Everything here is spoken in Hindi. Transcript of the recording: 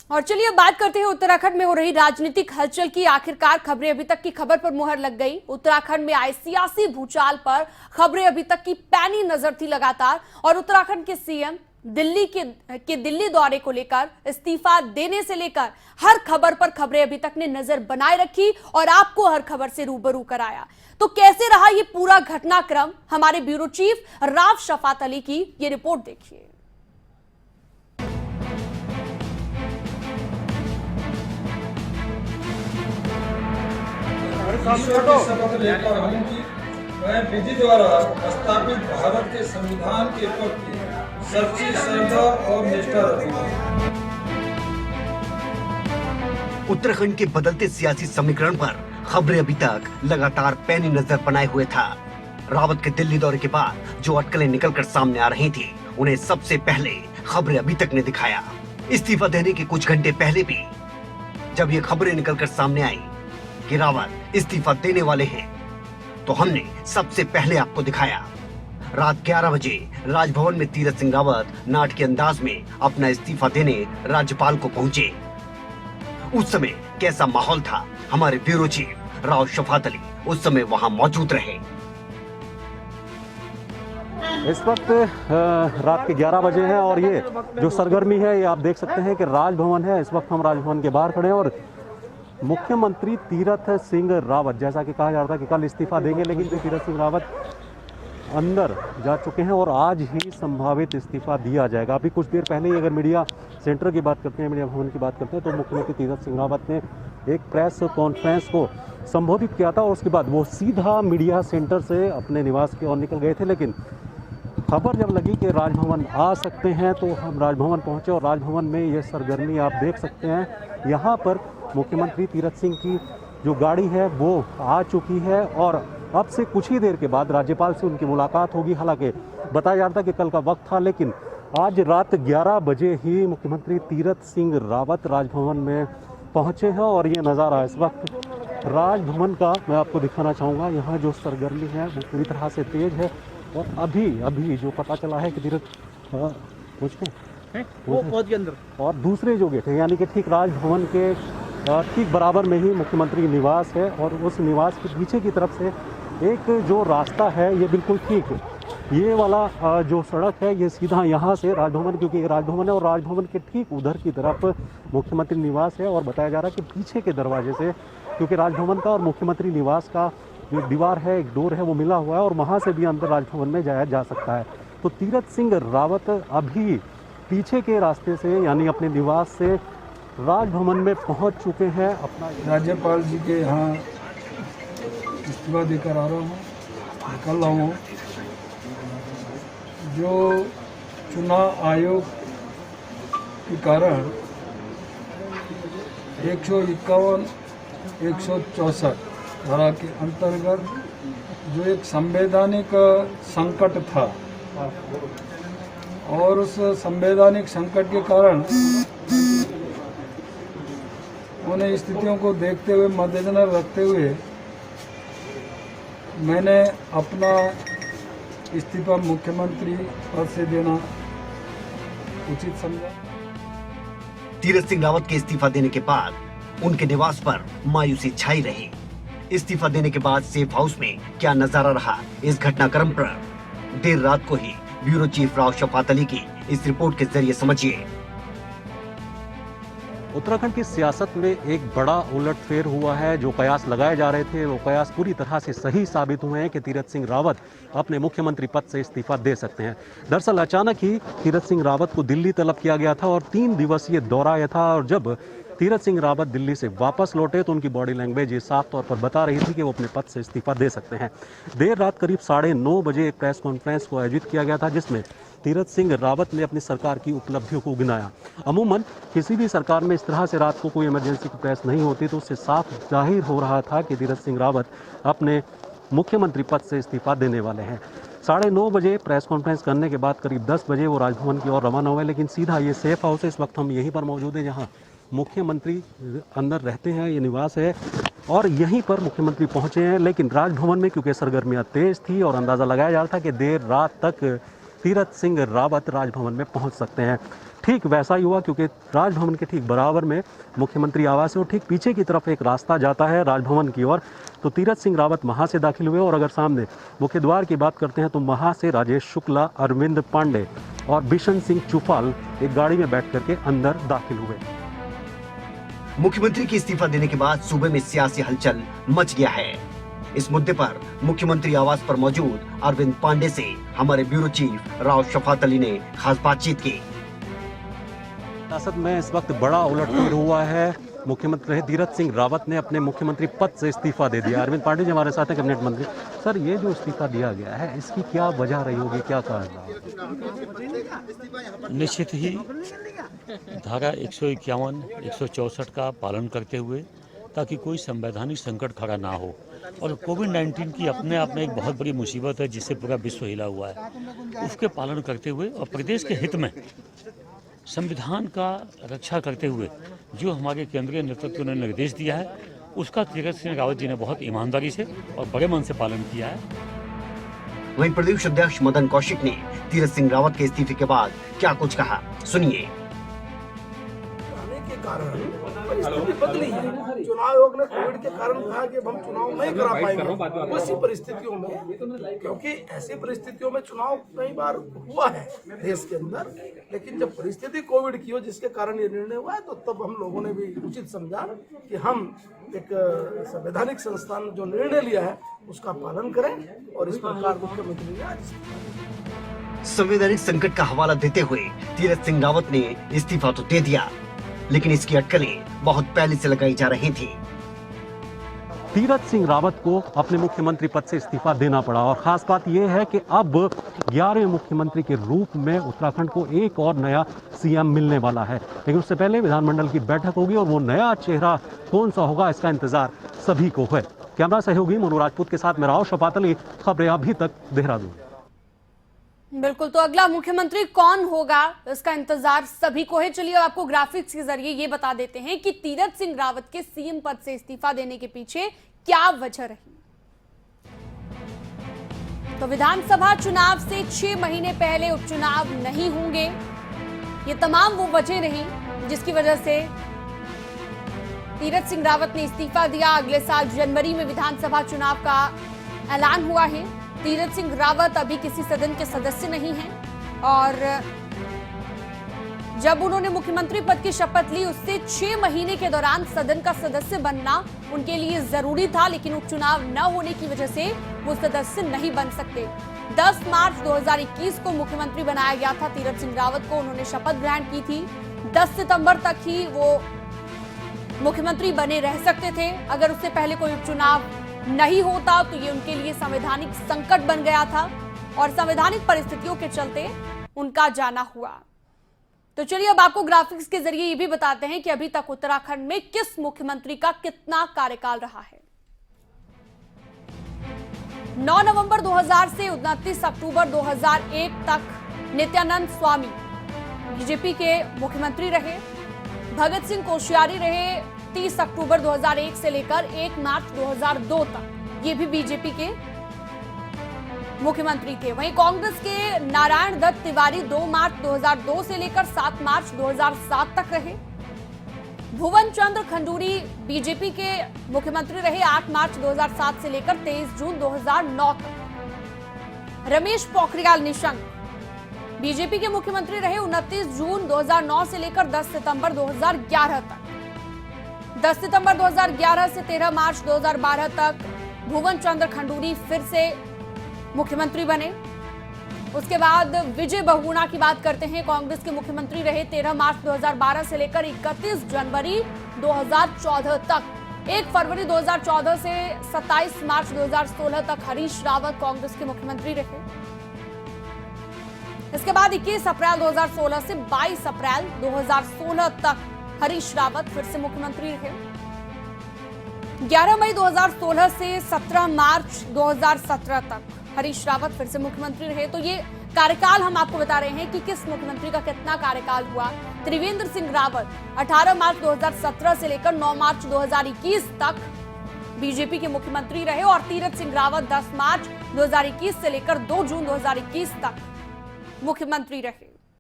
और चलिए बात करते हैं उत्तराखंड में हो रही राजनीतिक हलचल की। आखिरकार खबरें अभी तक की खबर पर मुहर लग गई। उत्तराखंड में आए सियासी भूचाल पर खबरें अभी तक की पैनी नजर थी लगातार। और उत्तराखंड के सीएम दिल्ली दौरे को लेकर, इस्तीफा देने से लेकर हर खबर पर खबरें अभी तक ने नजर बनाए रखी और आपको हर खबर से रूबरू कराया। तो कैसे रहा ये पूरा घटनाक्रम, हमारे ब्यूरो चीफ राव शफात अली की ये रिपोर्ट देखिए। शपथ लेकर हूं कि मैं विधि द्वारा स्थापित भारत के संविधान के प्रति सच्ची श्रद्धा और निष्ठा रखूंगा। उत्तराखंड के बदलते सियासी समीकरण पर खबरें अभी तक लगातार पैनी नजर बनाए हुए था। रावत के दिल्ली दौरे के बाद जो अटकलें निकलकर सामने आ रही थी, उन्हें सबसे पहले खबरें अभी तक ने दिखाया। इस्तीफा देने के कुछ घंटे पहले भी जब ये खबरें निकलकर सामने आई कि रावत इस्तीफा देने वाले हैं, तो हमने सबसे पहले आपको दिखाया। रात 11 बजे राजभवन में तीरथ सिंह रावत नाटकीय अंदाज में अपना इस्तीफा देने राज्यपाल को पहुंचे। उस समय कैसा माहौल था, हमारे ब्यूरो चीफ राव शफात अली उस समय वहां मौजूद रहे। इस वक्त रात के 11 बजे हैं और ये जो सरगर्मी है, ये आप देख सकते हैं कि राजभवन है। इस वक्त हम राजभवन के बाहर खड़े हैं और मुख्यमंत्री तीरथ सिंह रावत, जैसा कि कहा जा रहा था कि कल इस्तीफा देंगे, लेकिन तीरथ सिंह रावत अंदर जा चुके हैं और आज ही संभावित इस्तीफा दिया जाएगा। अभी कुछ देर पहले ही अगर मीडिया सेंटर की बात करते हैं, मीडिया भवन की बात करते हैं, तो मुख्यमंत्री तीरथ सिंह रावत ने एक प्रेस कॉन्फ्रेंस को संबोधित किया था और उसके बाद वो सीधा मीडिया सेंटर से अपने निवास की ओर निकल गए थे। लेकिन खबर जब लगी कि राजभवन आ सकते हैं तो हम राजभवन पहुंचे और राजभवन में ये सरगर्मी आप देख सकते हैं। यहाँ पर मुख्यमंत्री तीरथ सिंह की जो गाड़ी है वो आ चुकी है और अब से कुछ ही देर के बाद राज्यपाल से उनकी मुलाकात होगी। हालांकि बताया जा रहा था कि कल का वक्त था, लेकिन आज रात 11 बजे ही मुख्यमंत्री तीरथ सिंह रावत राजभवन में पहुंचे हैं और ये नज़ारा इस वक्त राजभवन का मैं आपको दिखाना चाहूँगा। यहाँ जो सरगर्मी है वो पूरी तरह से तेज है और अभी जो पता चला है कि तीरथ अंदर और दूसरे जो गेट है, यानी कि ठीक राजभवन के ठीक बराबर में ही मुख्यमंत्री निवास है और उस निवास के पीछे की तरफ से एक जो रास्ता है ये बिल्कुल ठीक ये वाला जो सड़क है ये सीधा यहाँ से राजभवन, क्योंकि ये राजभवन है और राजभवन के ठीक उधर की तरफ मुख्यमंत्री निवास है। और बताया जा रहा है कि पीछे के दरवाजे से, क्योंकि राजभवन का और मुख्यमंत्री निवास का जो दीवार है, एक डोर है, वो मिला हुआ है और वहाँ से भी अंदर राजभवन में जाया जा सकता है। तो तीरथ सिंह रावत अभी पीछे के रास्ते से यानी अपने निवास से राजभवन में पहुंच चुके हैं। अपना राज्यपाल जी के यहाँ इस्तीफा देकर आ रहा हूँ, निकल रहा हूँ। जो चुनाव आयोग के कारण 151, 164 धारा के अंतर्गत जो एक संवैधानिक संकट था और उस संवैधानिक संकट के कारण उन्हें स्थितियों को देखते हुए, मद्देनजर रखते हुए मैंने अपना इस्तीफा मुख्यमंत्री पद से देना उचित समझा। तीरथ सिंह रावत के इस्तीफा देने के बाद उनके निवास पर मायूसी छाई रही। इस्तीफा देने के बाद सेफ हाउस में क्या नजारा रहा, इस घटनाक्रम पर देर रात को ही ब्यूरो चीफ राव शफात अली की इस रिपोर्ट के जरिए समझिए। उत्तराखंड की सियासत में एक बड़ा उलटफेर हुआ है। जो कयास लगाए जा रहे थे वो कयास पूरी तरह से सही साबित हुए हैं कि तीरथ सिंह रावत अपने मुख्यमंत्री पद से इस्तीफा दे सकते हैं। दरअसल अचानक ही तीरथ सिंह रावत को दिल्ली तलब किया गया था और 3 दिवसीय दौरा आया था और जब तीरथ सिंह रावत दिल्ली से वापस लौटे तो उनकी बॉडी लैंग्वेज ये साफ तौर पर बता रही थी कि वो अपने पद से इस्तीफा दे सकते हैं। देर रात करीब 9:30 बजे एक प्रेस कॉन्फ्रेंस को आयोजित किया गया था जिसमें तीरथ सिंह रावत ने अपनी सरकार की उपलब्धियों को गिनाया। अमूमन किसी भी सरकार में इस तरह से रात को कोई इमरजेंसी की प्रेस नहीं होती, तो उससे साफ जाहिर हो रहा था कि तीरथ सिंह रावत अपने मुख्यमंत्री पद से इस्तीफा देने वाले हैं। 9:30 बजे प्रेस कॉन्फ्रेंस करने के बाद करीब 10 बजे वो राजभवन की ओर रवाना हुए, लेकिन सीधा ये सेफ हाउस है, इस वक्त हम यहीं पर मौजूद हैं जहाँ मुख्यमंत्री अंदर रहते हैं, ये निवास है और यहीं पर मुख्यमंत्री पहुंचे हैं। लेकिन राजभवन में क्योंकि सरगर्मियां तेज थी और अंदाज़ा लगाया जा रहा था कि देर रात तक तीरथ सिंह रावत राजभवन में पहुंच सकते हैं। ठीक वैसा ही हुआ, क्योंकि राजभवन के ठीक बराबर में मुख्यमंत्री आवास है और ठीक पीछे की तरफ एक रास्ता जाता है राजभवन की ओर। तो तीरथ सिंह रावत वहाँ से दाखिल हुए और अगर सामने मुख्य द्वार की बात करते हैं तो वहाँ से राजेश शुक्ला, अरविंद पांडे और बिशन सिंह चुफाल एक गाड़ी में बैठ करके अंदर दाखिल हुए। मुख्यमंत्री के इस्तीफा देने के बाद सूबे में सियासी हलचल मच गया है। इस मुद्दे पर मुख्यमंत्री आवास पर मौजूद अरविंद पांडे से हमारे ब्यूरो चीफ राव शफात अली ने खास बातचीत की। सियासत में इस वक्त बड़ा उलटफेर हुआ है। मुख्यमंत्री रहे तीरथ सिंह रावत ने अपने मुख्यमंत्री पद से इस्तीफा दे दिया। अरविंद पांडे जी हमारे साथ हैं, कैबिनेट मंत्री। सर, ये जो इस्तीफा दिया गया है इसकी क्या वजह रही होगी, क्या कारण रहा? निश्चित ही धारा 151, 164 का पालन करते हुए, ताकि कोई संवैधानिक संकट खड़ा ना हो। और कोविड-19 की अपने आप में एक बहुत बड़ी मुसीबत है जिससे पूरा विश्व हिला हुआ है, उसके पालन करते हुए और प्रदेश के हित में संविधान का रक्षा करते हुए जो हमारे केंद्रीय नेतृत्व ने निर्देश दिया है, उसका तीरथ सिंह रावत जी ने बहुत ईमानदारी से और बड़े मन से पालन किया है। वहीं प्रदेश अध्यक्ष मदन कौशिक ने तीरथ सिंह रावत के इस्तीफे के बाद क्या कुछ कहा, सुनिए। के कारण परिस्थिति बदली है। चुनाव आयोग ने कोविड के कारण कहा कि हम चुनाव नहीं करा पाएंगे। उसी परिस्थितियों में, क्योंकि ऐसी परिस्थितियों में चुनाव कई बार हुआ है देश के अंदर, लेकिन जब परिस्थिति कोविड की हो जिसके कारण ये निर्णय हुआ है, तो तब हम लोगों ने भी उचित समझा कि हम एक संवैधानिक संस्थान ने जो निर्णय लिया है उसका पालन करें और इस प्रकार मुख्यमंत्री ने आज संवैधानिक संकट का हवाला देते हुए तीरथ सिंह रावत ने इस्तीफा तो दे दिया, लेकिन इसकी अटकलें बहुत पहले से लगाई जा रही थी। तीरथ सिंह रावत को अपने मुख्यमंत्री पद से इस्तीफा देना पड़ा और खास बात यह है कि अब 11वें मुख्यमंत्री के रूप में उत्तराखंड को एक और नया सीएम मिलने वाला है। लेकिन उससे पहले विधानमंडल की बैठक होगी और वो नया चेहरा कौन सा होगा इसका इंतजार सभी को है। कैमरा सहयोगी मोनू राजपूत के साथ मैं राव शफात अली, खबरें अभी तक, देहरादून। बिल्कुल, तो अगला मुख्यमंत्री कौन होगा इसका इंतजार सभी को है। चलिए आपको ग्राफिक्स के जरिए ये बता देते हैं कि तीरथ सिंह रावत के सीएम पद से इस्तीफा देने के पीछे क्या वजह रही। तो विधानसभा चुनाव से 6 महीने पहले उपचुनाव नहीं होंगे, ये तमाम वो वजह रही जिसकी वजह से तीरथ सिंह रावत ने इस्तीफा दिया। अगले साल जनवरी में विधानसभा चुनाव का ऐलान हुआ है। तीरथ सिंह रावत अभी किसी सदन के सदस्य नहीं हैं और जब उन्होंने मुख्यमंत्री पद की शपथ ली उससे 6 महीने के दौरान सदन का सदस्य बनना उनके लिए जरूरी था, लेकिन उपचुनाव न होने की वजह से वो सदस्य नहीं बन सकते। 10 मार्च 2021 को मुख्यमंत्री बनाया गया था तीरथ सिंह रावत को। उन्होंने शपथ ग्रहण की थी। 10 सितंबर तक ही वो मुख्यमंत्री बने रह सकते थे। अगर उससे पहले कोई उपचुनाव नहीं होता तो ये उनके लिए संवैधानिक संकट बन गया था और संवैधानिक परिस्थितियों के चलते उनका जाना हुआ। तो चलिए अब आपको ग्राफिक्स के जरिए ये भी बताते हैं कि अभी तक उत्तराखंड में किस मुख्यमंत्री का कितना कार्यकाल रहा है। 9 नवंबर 2000 से 29 अक्टूबर 2001 तक नित्यानंद स्वामी बीजेपी के मुख्यमंत्री रहे। भगत सिंह कोश्यारी रहे 30 अक्टूबर 2001 से लेकर 1 मार्च 2002 तक, ये भी बीजेपी के मुख्यमंत्री थे। वहीं कांग्रेस के नारायण दत्त तिवारी 2 मार्च 2002 से लेकर 7 मार्च 2007 तक रहे। भुवन चंद्र खंडूरी बीजेपी के मुख्यमंत्री रहे 8 मार्च 2007 से लेकर 23 जून 2009 तक। रमेश पोखरियाल निशंक बीजेपी के मुख्यमंत्री रहे 29 जून 2009 से लेकर 10 सितंबर 2011 तक। 10 सितंबर 2011 से 13 मार्च 2012 तक भुवन चंद्र खंडूरी फिर से मुख्यमंत्री बने। उसके बाद विजय बहुगुणा की बात करते हैं, कांग्रेस के मुख्यमंत्री रहे 13 मार्च 2012 से लेकर 31 जनवरी 2014 तक। 1 फरवरी 2014 से 27 मार्च 2016 तक हरीश रावत कांग्रेस के मुख्यमंत्री रहे। इसके बाद 21 अप्रैल 2016 से 22 अप्रैल 2016 तक हरीश रावत फिर से मुख्यमंत्री रहे। 11 मई 2016 से 17 मार्च 2017 तक हरीश रावत फिर से मुख्यमंत्री रहे। तो ये कार्यकाल हम आपको बता रहे हैं कि किस मुख्यमंत्री का कितना कार्यकाल हुआ। त्रिवेंद्र सिंह रावत 18 मार्च 2017 से लेकर 9 मार्च 2021 तक बीजेपी के मुख्यमंत्री रहे और तीरथ सिंह रावत 10 मार्च 2021 से लेकर 2 जून 2021 तक मुख्यमंत्री रहे।